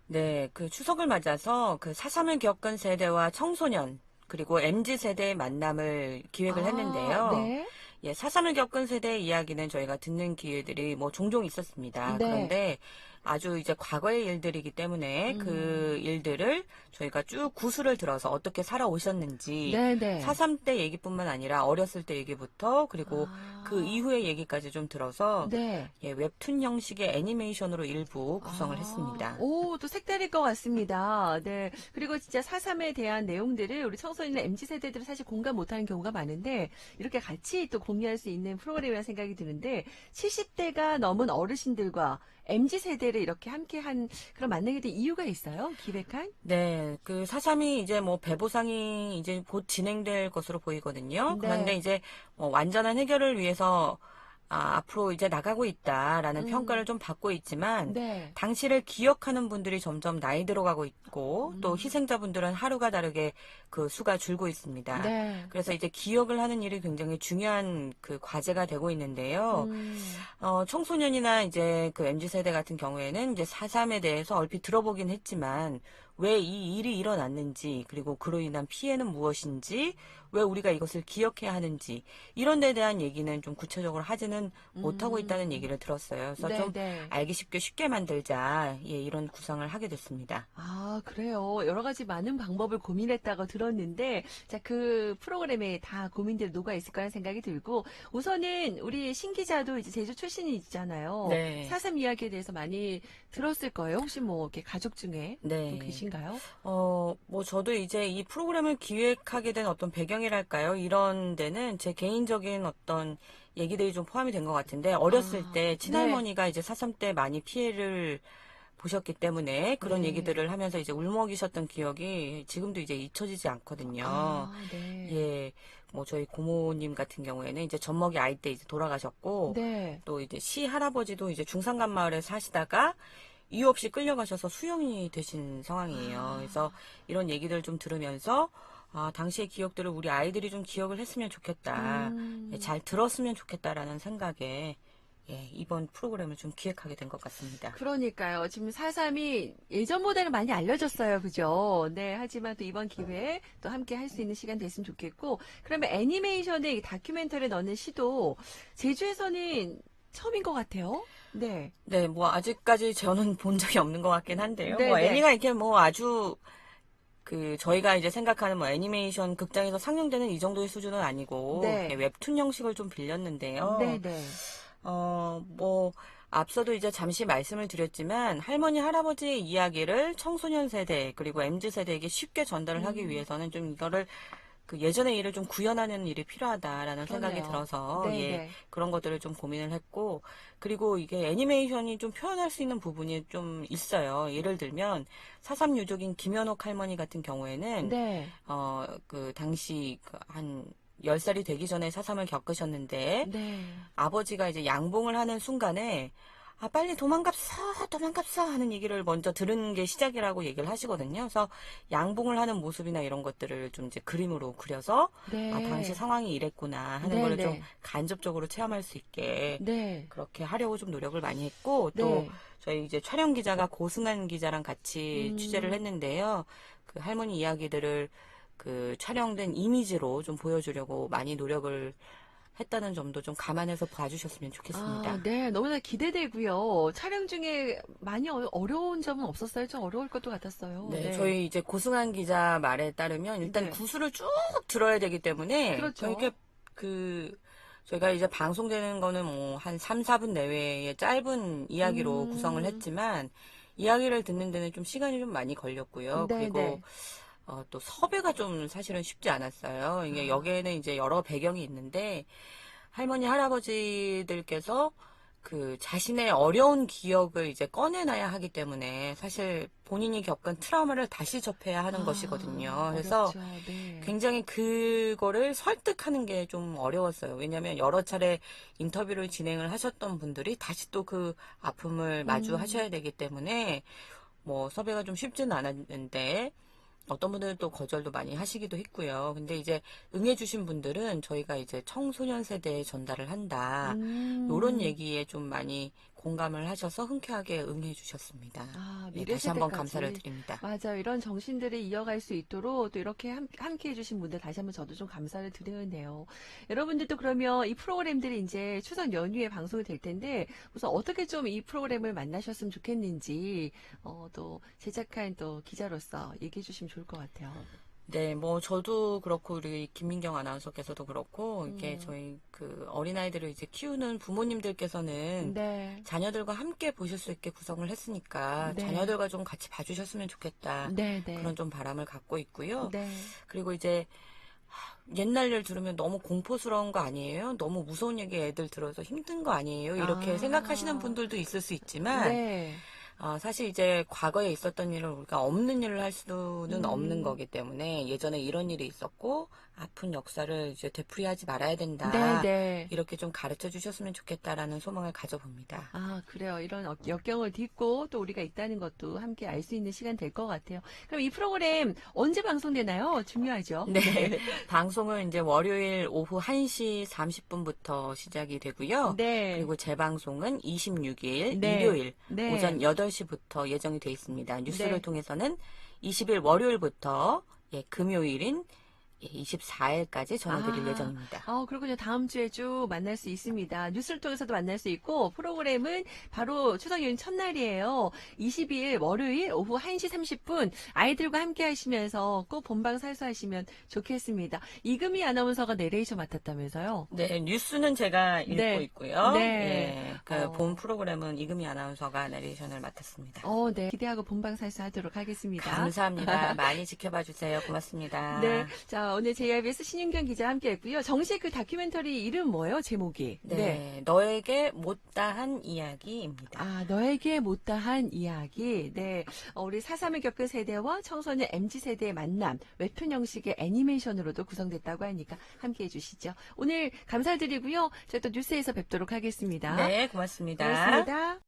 네, 그 추석을 맞아서 그 4.3을 겪은 세대와 청소년, 그리고 MZ 세대의 만남을 기획을 아, 했는데요. 네. 예, 4.3을 겪은 세대의 이야기는 저희가 듣는 기회들이 뭐 종종 있었습니다. 네. 그런데 아주 이제 과거의 일들이기 때문에 그 음, 일들을 저희가 쭉 구술을 들어서 어떻게 살아오셨는지 네네. 4.3 때 얘기뿐만 아니라 어렸을 때 얘기부터 그리고 그 아, 이후의 얘기까지 좀 들어서 네. 예, 웹툰 형식의 애니메이션으로 일부 구성을 아, 했습니다. 오, 또 색다를 것 같습니다. 네. 그리고 진짜 4.3에 대한 내용들을 우리 청소년이나 MZ세대들은 사실 공감 못하는 경우가 많은데, 이렇게 같이 또 공유할 수 있는 프로그램이라는 생각이 드는데, 70대가 넘은 어르신들과 MZ세대를 이렇게 함께 한 그런 만나게 된 이유가 있어요? 기획한? 네, 그 4.3이 이제 뭐 배보상이 이제 곧 진행될 것으로 보이거든요. 그런데 네. 이제 완전한 해결을 위해서 앞으로 이제 나가고 있다라는 평가를 음, 좀 받고 있지만 네. 당시를 기억하는 분들이 점점 나이 들어가고 있고 또 음, 희생자분들은 하루가 다르게 그 수가 줄고 있습니다. 네. 그래서 이제 기억을 하는 일이 굉장히 중요한 그 과제가 되고 있는데요. 음, 청소년이나 이제 그 MZ 세대 같은 경우에는 이제 4.3에 대해서 얼핏 들어보긴 했지만 왜 이 일이 일어났는지 그리고 그로 인한 피해는 무엇인지 왜 우리가 이것을 기억해야 하는지 이런 데 대한 얘기는 좀 구체적으로 하지는 못하고 있다는 음, 얘기를 들었어요. 그래서 좀 네네. 알기 쉽게 만들자 예, 이런 구상을 하게 됐습니다. 아, 그래요. 여러 가지 많은 방법을 고민했다고 들었는데, 자, 그 프로그램에 다 고민들이 녹아 있을 거라는 생각이 들고, 우선은 우리 신 기자도 이제 제주 출신이잖아요. 네. 4.3 이야기에 대해서 많이 들었을 거예요. 혹시 뭐, 이렇게 가족 중에 또 네. 계신가요? 뭐 저도 이제 이 프로그램을 기획하게 된 어떤 배경이랄까요? 이런 데는 제 개인적인 어떤 얘기들이 좀 포함이 된 것 같은데, 어렸을 아, 때 네, 친할머니가 이제 4.3 때 많이 피해를 보셨기 때문에 그런 네. 얘기들을 하면서 이제 울먹이셨던 기억이 지금도 이제 잊혀지지 않거든요. 아, 네. 예, 뭐 저희 고모님 같은 경우에는 이제 젖먹이 아이 때 이제 돌아가셨고, 네. 또 이제 시할아버지도 이제 중산간 마을에 사시다가 이유 없이 끌려가셔서 수용이 되신 상황이에요. 그래서 아, 이런 얘기들 좀 들으면서 당시의 기억들을 우리 아이들이 좀 기억을 했으면 좋겠다. 예, 음. 잘 들었으면 좋겠다라는 생각에 예, 이번 프로그램을 좀 기획하게 된 것 같습니다. 그러니까요. 지금 4.3이 예전보다는 많이 알려졌어요. 그죠? 네. 하지만 또 이번 기회에 또 함께 할 수 있는 시간 됐으면 좋겠고. 그러면 애니메이션에 이 다큐멘터리를 넣는 시도 제주에서는 처음인 것 같아요. 네. 네, 뭐 아직까지 저는 본 적이 없는 것 같긴 한데요. 뭐 네네. 애니가 이렇게 뭐 아주 그 저희가 이제 생각하는 뭐 애니메이션 극장에서 상영되는 이 정도의 수준은 아니고 이렇게 네. 웹툰 형식을 좀 빌렸는데요. 네네. 뭐, 앞서도 이제 잠시 말씀을 드렸지만, 할머니, 할아버지의 이야기를 청소년 세대, 그리고 MZ 세대에게 쉽게 전달을 하기 음, 위해서는 좀 이거를 그 예전의 일을 좀 구현하는 일이 필요하다라는 생각이 그러네요. 들어서, 예, 네네. 그런 것들을 좀 고민을 했고, 그리고 이게 애니메이션이 좀 표현할 수 있는 부분이 좀 있어요. 예를 들면, 사삼 유족인 김연옥 할머니 같은 경우에는, 네. 그 당시 그한 10살이 되기 전에 사삼을 겪으셨는데, 네. 아버지가 이제 양봉을 하는 순간에 빨리 도망갑서 하는 얘기를 먼저 들은 게 시작이라고 얘기를 하시거든요. 그래서 양봉을 하는 모습이나 이런 것들을 좀 이제 그림으로 그려서 당시 네. 상황이 이랬구나 하는 거를 좀 네네. 간접적으로 체험할 수 있게 네. 그렇게 하려고 좀 노력을 많이 했고 또 네. 저희 이제 촬영 기자가 고승한 기자랑 같이 취재를 음. 했는데요. 그 할머니 이야기들을 그 촬영된 이미지로 좀 보여주려고 많이 노력을 했다는 점도 좀 감안해서 봐주셨으면 아, 좋겠습니다. 네. 너무나 기대되고요. 촬영 중에 많이 어려운 점은 없었어요? 좀 어려울 것도 같았어요. 네, 네. 저희 이제 고승한 기자 말에 따르면 일단 네. 구술을 쭉 들어야 되기 때문에 그렇죠. 그 저희가 이제 방송되는 거는 뭐 한 3, 4분 내외의 짧은 이야기로 구성을 음, 했지만 이야기를 듣는 데는 좀 시간이 좀 많이 걸렸고요. 그리고 네네. 또 섭외가 좀 사실은 쉽지 않았어요. 이게 아, 여기에는 이제 여러 배경이 있는데 할머니, 할아버지들께서 그 자신의 어려운 기억을 이제 꺼내놔야 하기 때문에 사실 본인이 겪은 트라우마를 다시 접해야 하는 것이거든요. 그래서 어렵죠. 네. 굉장히 그거를 설득하는 게 좀 어려웠어요. 왜냐하면 여러 차례 인터뷰를 진행을 하셨던 분들이 다시 또 그 아픔을 음, 마주하셔야 되기 때문에 뭐 섭외가 좀 쉽지는 않았는데 어떤 분들은 또 거절도 많이 하시기도 했고요. 근데 이제 응해주신 분들은 저희가 이제 청소년 세대에 전달을 한다. 요런 음, 얘기에 좀 많이 공감을 하셔서 흔쾌하게 응해 주셨습니다. 아, 네, 미래 다시 한번 세대까지. 감사를 드립니다. 맞아요. 이런 정신들을 이어갈 수 있도록 또 이렇게 함께 해주신 분들 다시 한번 저도 좀 감사를 드리네요. 여러분들도 그러면 이 프로그램들이 이제 추석 연휴에 방송이 될 텐데 우선 어떻게 좀 이 프로그램을 만나셨으면 좋겠는지 또 제작한 또 기자로서 얘기해 주시면 좋을 것 같아요. 네, 뭐 저도 그렇고 우리 김민경 아나운서께서도 그렇고 이게 저희 그 어린아이들을 이제 키우는 부모님들께서는 네. 자녀들과 함께 보실 수 있게 구성을 했으니까 네. 자녀들과 좀 같이 봐주셨으면 좋겠다. 네, 네. 그런 좀 바람을 갖고 있고요. 네. 그리고 이제 옛날 일 들으면 너무 공포스러운 거 아니에요? 너무 무서운 얘기 애들 들어서 힘든 거 아니에요? 이렇게 아. 생각하시는 분들도 있을 수 있지만 네. 사실 이제 과거에 있었던 일을 우리가 없는 일을 할 수는 없는 거기 때문에 예전에 이런 일이 있었고 아픈 역사를 이제 되풀이하지 말아야 된다. 네, 네. 이렇게 좀 가르쳐 주셨으면 좋겠다라는 소망을 가져봅니다. 아, 그래요. 이런 역경을 딛고 또 우리가 있다는 것도 함께 알 수 있는 시간 될 것 같아요. 그럼 이 프로그램 언제 방송되나요? 중요하죠. 네. 방송은 이제 월요일 오후 1시 30분부터 시작이 되고요. 네. 그리고 재방송은 26일 네. 일요일 네. 오전 8시부터 예정이 되어 있습니다. 뉴스를 네. 통해서는 20일 월요일부터 금요일인 24일까지 전해드릴 예정입니다. 그렇군요. 다음 주에 쭉 만날 수 있습니다. 뉴스를 통해서도 만날 수 있고, 프로그램은 바로 추석 연휴 첫날이에요. 22일 월요일 오후 1시 30분, 아이들과 함께 하시면서 꼭 본방 사수하시면 좋겠습니다. 이금희 아나운서가 내레이션 맡았다면서요? 네, 뉴스는 제가 읽고 네. 있고요. 네. 본 프로그램은 이금희 아나운서가 내레이션을 맡았습니다. 네. 기대하고 본방 사수하도록 하겠습니다. 감사합니다. 많이 지켜봐 주세요. 고맙습니다. 네. 자, 오늘 JIBS 신윤경 기자 함께 했고요. 정식 그 다큐멘터리 이름 뭐예요? 제목이? 네, 너에게 못다한 이야기입니다. 너에게 못다한 이야기. 네. 우리 4.3을 겪은 세대와 청소년 MZ세대의 만남, 웹툰 형식의 애니메이션으로도 구성됐다고 하니까 함께 해주시죠. 오늘 감사드리고요. 저희 또 뉴스에서 뵙도록 하겠습니다. 네, 고맙습니다. 고맙습니다.